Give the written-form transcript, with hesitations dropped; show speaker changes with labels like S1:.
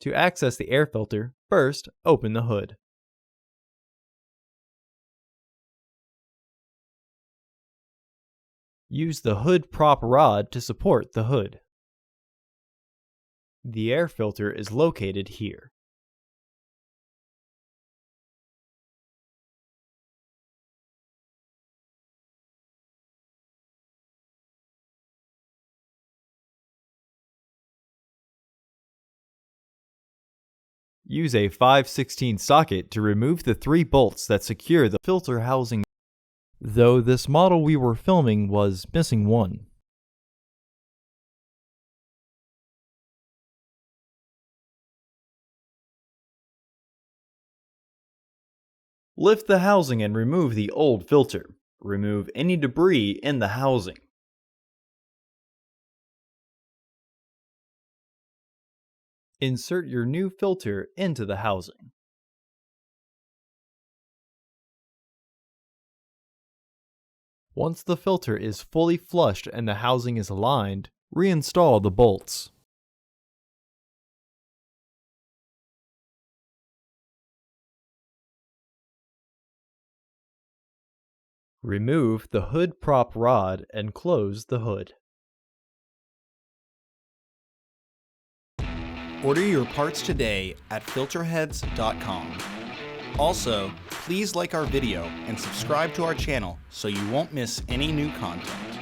S1: To access the air filter, first open the hood. Use the hood prop rod to support the hood. The air filter is located here. Use a 5/16 socket to remove the 3 bolts that secure the filter housing, though this model we were filming was missing one. Lift the housing and remove the old filter. Remove any debris in the housing. Insert your new filter into the housing. Once the filter is fully flushed and the housing is aligned, reinstall the bolts. Remove the hood prop rod and close the hood.
S2: Order your parts today at filterheads.com. Also, please like our video and subscribe to our channel so you won't miss any new content.